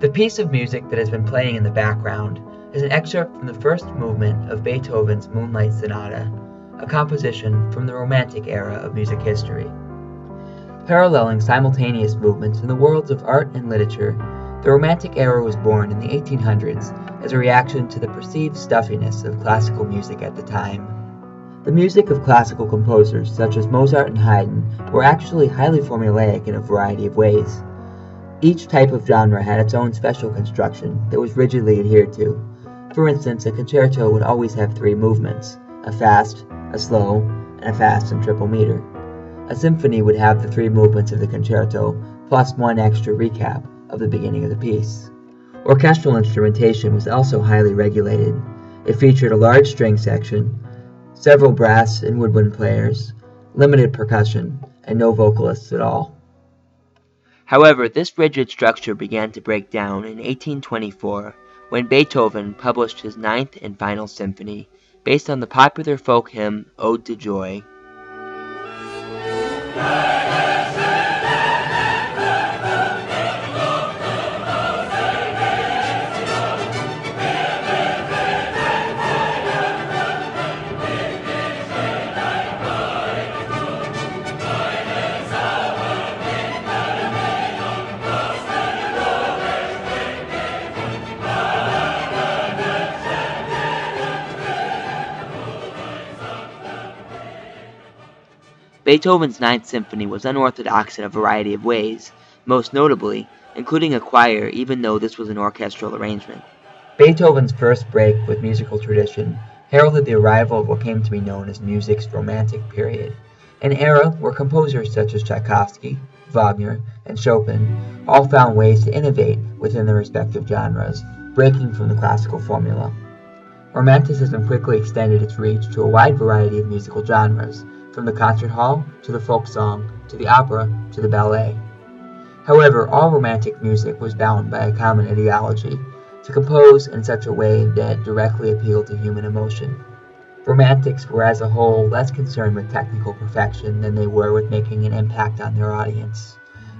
The piece of music that has been playing in the background is an excerpt from the first movement of Beethoven's Moonlight Sonata, a composition from the Romantic era of music history. Paralleling simultaneous movements in the worlds of art and literature, the Romantic era was born in the 1800s as a reaction to the perceived stuffiness of classical music at the time. The music of classical composers such as Mozart and Haydn were actually highly formulaic in a variety of ways. Each type of genre had its own special construction that was rigidly adhered to. For instance, a concerto would always have 3 movements, a fast, a slow, and a fast and triple meter. A symphony would have the 3 movements of the concerto, plus 1 extra recap of the beginning of the piece. Orchestral instrumentation was also highly regulated. It featured a large string section, several brass and woodwind players, limited percussion, and no vocalists at all. However, this rigid structure began to break down in 1824 when Beethoven published his 9th and final symphony, based on the popular folk hymn Ode to Joy. Beethoven's 9th Symphony was unorthodox in a variety of ways, most notably including a choir even though this was an orchestral arrangement. Beethoven's first break with musical tradition heralded the arrival of what came to be known as music's Romantic period, an era where composers such as Tchaikovsky, Wagner, and Chopin all found ways to innovate within their respective genres, breaking from the classical formula. Romanticism quickly extended its reach to a wide variety of musical genres, from the concert hall, to the folk song, to the opera, to the ballet. However, all Romantic music was bound by a common ideology, to compose in such a way that directly appealed to human emotion. Romantics were as a whole less concerned with technical perfection than they were with making an impact on their audience.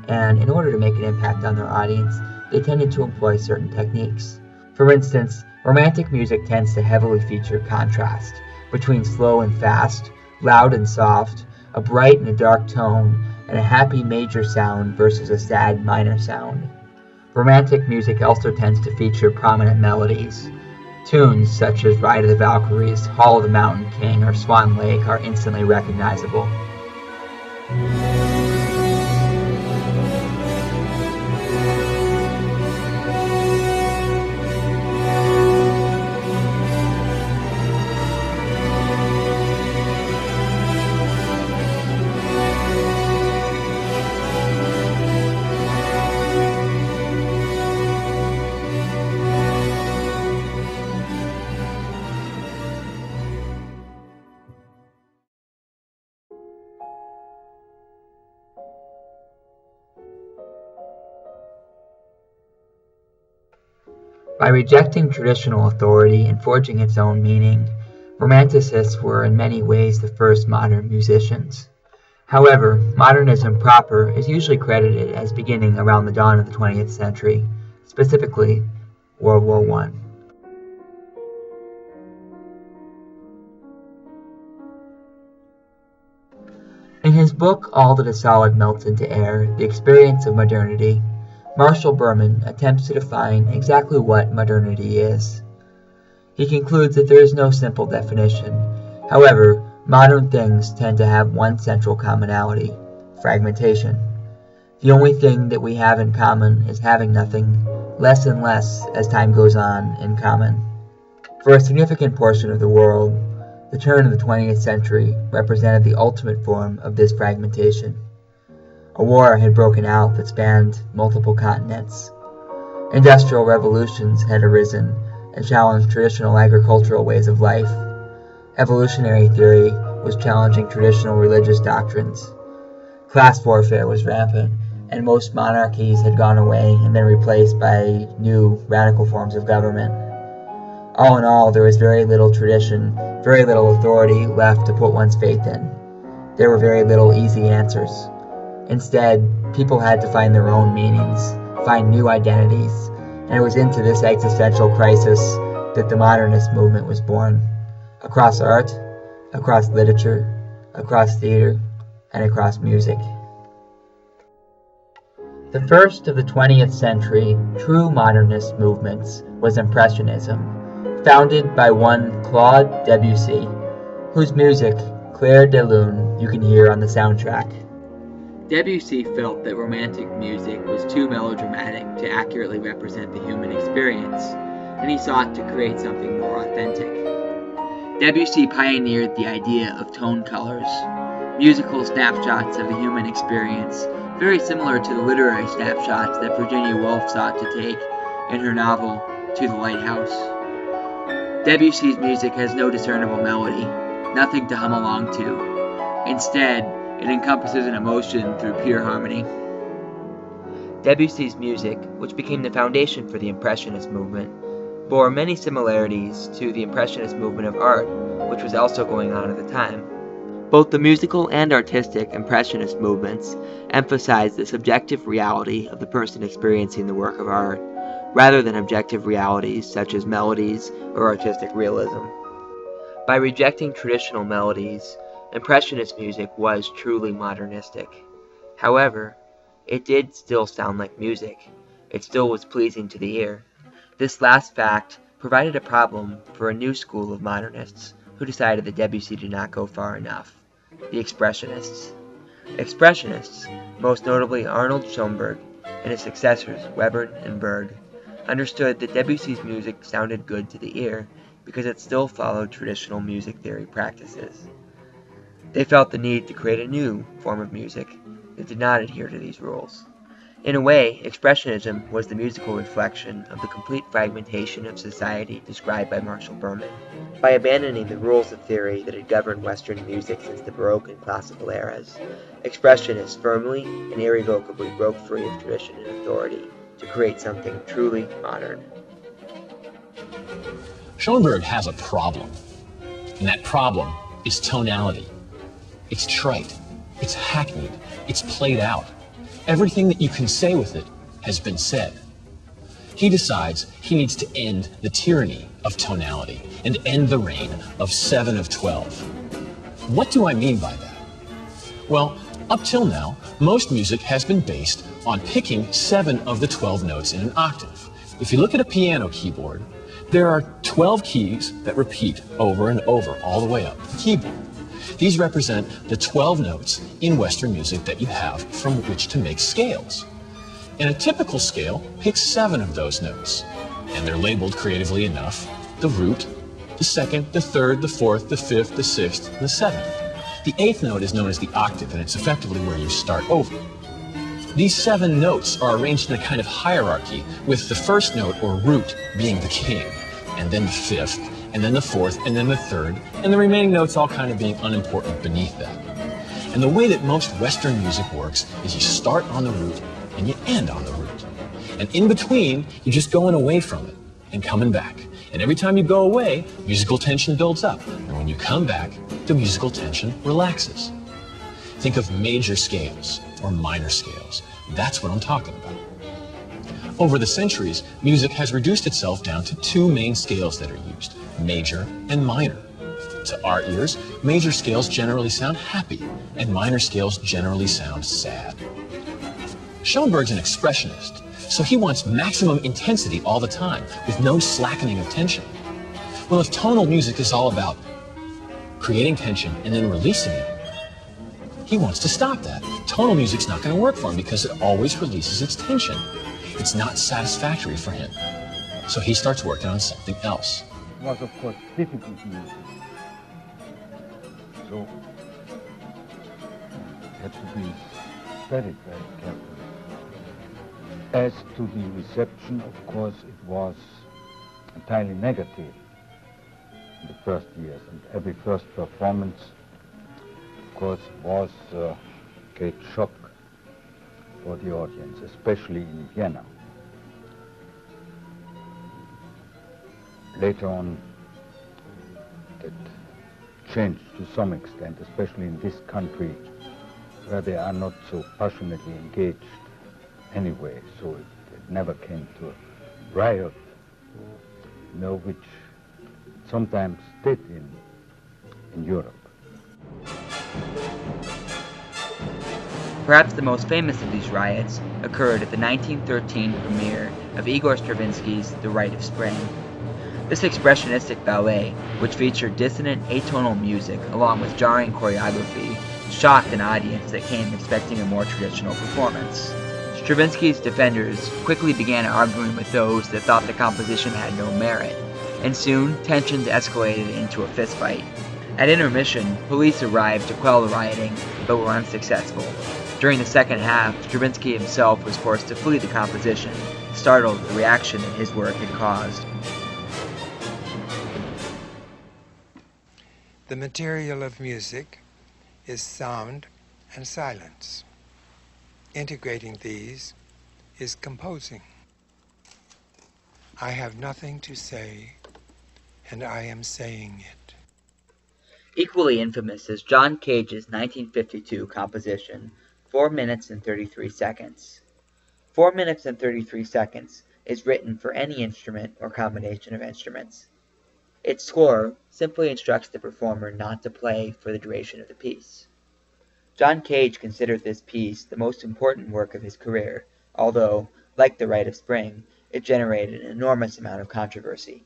And in order to make an impact on their audience, they tended to employ certain techniques. For instance, Romantic music tends to heavily feature contrast between slow and fast, loud and soft, a bright and a dark tone, and a happy major sound versus a sad minor sound. Romantic music also tends to feature prominent melodies. Tunes such as Ride of the Valkyries, Hall of the Mountain King, or Swan Lake are instantly recognizable. By rejecting traditional authority and forging its own meaning, Romanticists were in many ways the first modern musicians. However, modernism proper is usually credited as beginning around the dawn of the 20th century, specifically World War I. In his book All That Is Solid Melts into Air, The Experience of Modernity, Marshall Berman attempts to define exactly what modernity is. He concludes that there is no simple definition. However, modern things tend to have one central commonality: fragmentation. The only thing that we have in common is having nothing, less and less as time goes on, in common. For a significant portion of the world, the turn of the 20th century represented the ultimate form of this fragmentation. A war had broken out that spanned multiple continents. Industrial revolutions had arisen and challenged traditional agricultural ways of life. Evolutionary theory was challenging traditional religious doctrines. Class warfare was rampant, and most monarchies had gone away and been replaced by new, radical forms of government. All in all, there was very little tradition, very little authority left to put one's faith in. There were very little easy answers. Instead, people had to find their own meanings, find new identities, And it was into this existential crisis that the modernist movement was born, across art, across literature, across theater, and across music. The first of the 20th century true modernist movements was Impressionism, founded by one Claude Debussy, whose music, Clair de Lune, you can hear on the soundtrack. Debussy felt that Romantic music was too melodramatic to accurately represent the human experience, and he sought to create something more authentic. Debussy pioneered the idea of tone colors, musical snapshots of the human experience, very similar to the literary snapshots that Virginia Woolf sought to take in her novel To the Lighthouse. Debussy's music has no discernible melody, nothing to hum along to. Instead, it encompasses an emotion through pure harmony. Debussy's music, which became the foundation for the Impressionist movement, bore many similarities to the Impressionist movement of art, which was also going on at the time. Both the musical and artistic Impressionist movements emphasized the subjective reality of the person experiencing the work of art, rather than objective realities such as melodies or artistic realism. By rejecting traditional melodies, Impressionist music was truly modernistic. However, it did still sound like music. It still was pleasing to the ear. This last fact provided a problem for a new school of modernists who decided that Debussy did not go far enough: the Expressionists. Expressionists, most notably Arnold Schoenberg and his successors Webern and Berg, understood that Debussy's music sounded good to the ear because it still followed traditional music theory practices. They felt the need to create a new form of music that did not adhere to these rules. In a way, Expressionism was the musical reflection of the complete fragmentation of society described by Marshall Berman. By abandoning the rules of theory that had governed Western music since the Baroque and Classical eras, Expressionists firmly and irrevocably broke free of tradition and authority to create something truly modern. Schoenberg has a problem, and that problem is tonality. It's trite, it's hackneyed, it's played out. Everything that you can say with it has been said. He decides he needs to end the tyranny of tonality and end the reign of 7 of 12. What do I mean by that? Well, up till now, most music has been based on picking 7 of the 12 notes in an octave. If you look at a piano keyboard, there are 12 keys that repeat over and over all the way up the keyboard. These represent the 12 notes in Western music that you have from which to make scales. And a typical scale picks 7 of those notes, and they're labeled creatively enough: the root, the second, the third, the fourth, the fifth, the sixth, and the seventh. The 8th note is known as the octave, and it's effectively where you start over. These 7 notes are arranged in a kind of hierarchy, with the first note, or root, being the king, and then the 5th, and then the 4th, and then the 3rd, and the remaining notes all kind of being unimportant beneath that. And the way that most Western music works is you start on the root and you end on the root. And in between, you're just going away from it and coming back. And every time you go away, musical tension builds up. And when you come back, the musical tension relaxes. Think of major scales or minor scales. That's what I'm talking about. Over the centuries, music has reduced itself down to 2 main scales that are used: major and minor. To our ears, major scales generally sound happy, and minor scales generally sound sad. Schoenberg's an expressionist, so he wants maximum intensity all the time, with no slackening of tension. Well, if tonal music is all about creating tension and then releasing it, he wants to stop that. Tonal music's not going to work for him because it always releases its tension. It's not satisfactory for him. So he starts working on something else. It was, of course, difficult music. So it had to be very, very careful. As to the reception, of course, it was entirely negative in the first years. And every first performance, of course, was a great shock for the audience, especially in Vienna. Later on, that changed to some extent, especially in this country, where they are not so passionately engaged anyway, so it never came to riot, which sometimes did in Europe. Perhaps the most famous of these riots occurred at the 1913 premiere of Igor Stravinsky's The Rite of Spring. This expressionistic ballet, which featured dissonant atonal music along with jarring choreography, shocked an audience that came expecting a more traditional performance. Stravinsky's defenders quickly began arguing with those that thought the composition had no merit, and soon tensions escalated into a fistfight. At intermission, police arrived to quell the rioting, but were unsuccessful. During the second half, Stravinsky himself was forced to flee the composition, startled at the reaction that his work had caused. The material of music is sound and silence. Integrating these is composing. I have nothing to say, and I am saying it. Equally infamous is John Cage's 1952 composition, 4 minutes and 33 seconds. 4 minutes and 33 seconds is written for any instrument or combination of instruments. Its score simply instructs the performer not to play for the duration of the piece. John Cage considered this piece the most important work of his career, although, like The Rite of Spring, it generated an enormous amount of controversy.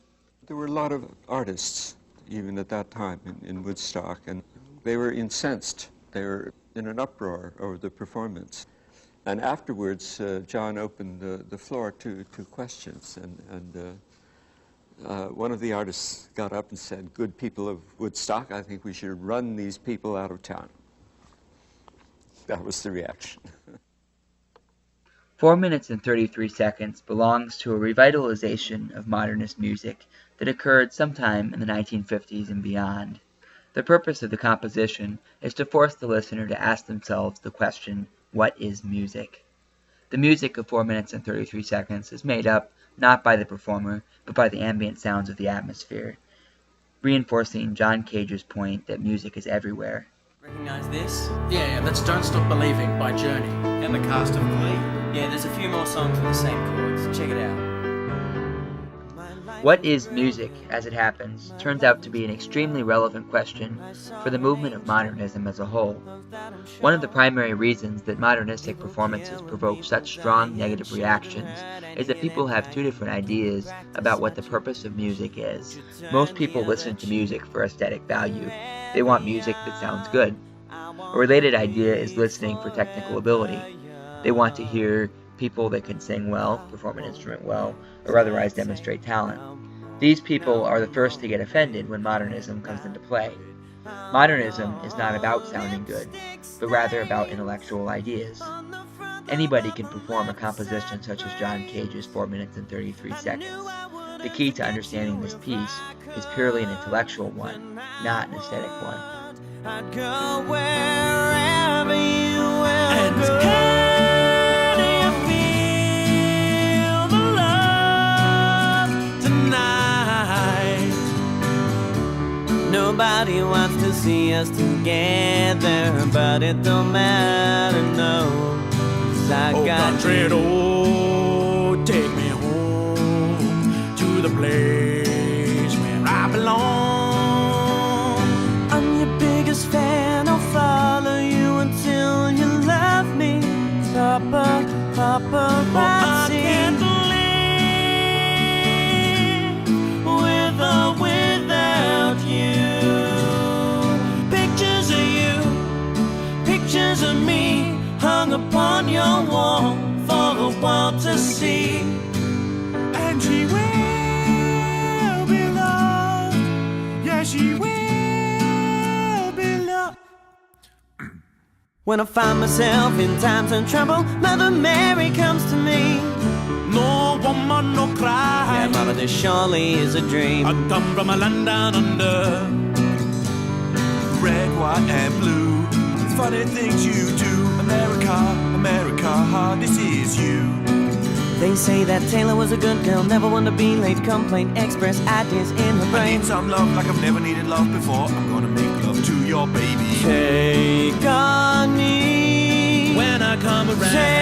There were a lot of artists, even at that time, in Woodstock, and they were incensed. They were in an uproar over the performance. And afterwards, John opened the floor to questions, and one of the artists got up and said, "Good people of Woodstock, I think we should run these people out of town." That was the reaction. 4 minutes and 33 seconds belongs to a revitalization of modernist music that occurred sometime in the 1950s and beyond. The purpose of the composition is to force the listener to ask themselves the question, what is music? The music of 4 minutes and 33 seconds is made up not by the performer, but by the ambient sounds of the atmosphere, reinforcing John Cage's point that music is everywhere. Recognize this? Yeah, that's Don't Stop Believing by Journey. And the cast of Glee. Yeah, there's a few more songs with the same chords. Check it out. What is music, as it happens, turns out to be an extremely relevant question for the movement of modernism as a whole. One of the primary reasons that modernistic performances provoke such strong negative reactions is that people have two different ideas about what the purpose of music is. Most people listen to music for aesthetic value. They want music that sounds good. A related idea is listening for technical ability. They want to hear people that can sing well, perform an instrument well, or otherwise demonstrate talent. These people are the first to get offended when modernism comes into play. Modernism is not about sounding good, but rather about intellectual ideas. Anybody can perform a composition such as John Cage's 4 minutes and 33 seconds. The key to understanding this piece is purely an intellectual one, not an aesthetic one. I'd go wherever you will go. Nobody wants to see us together, but it don't matter, no. 'Cause I got country road, take me home to the place where I belong. I'm your biggest fan, I'll follow you until you love me. Papa, Papa, I can't live with or without you. Pictures of me hung upon your wall for the world to see. And she will be loved. Yeah, she will be loved. When I find myself in times of trouble, Mother Mary comes to me. No woman, no cry. Yeah, Mama, this surely is a dream. I come from a land down under. Red, white, and blue. Funny things you do. America, America, this is you. They say that Taylor was a good girl, never one to be late, complain, express ideas in her brain. I need some love like I've never needed love before. I'm gonna make love to your baby. Take on me when I come around.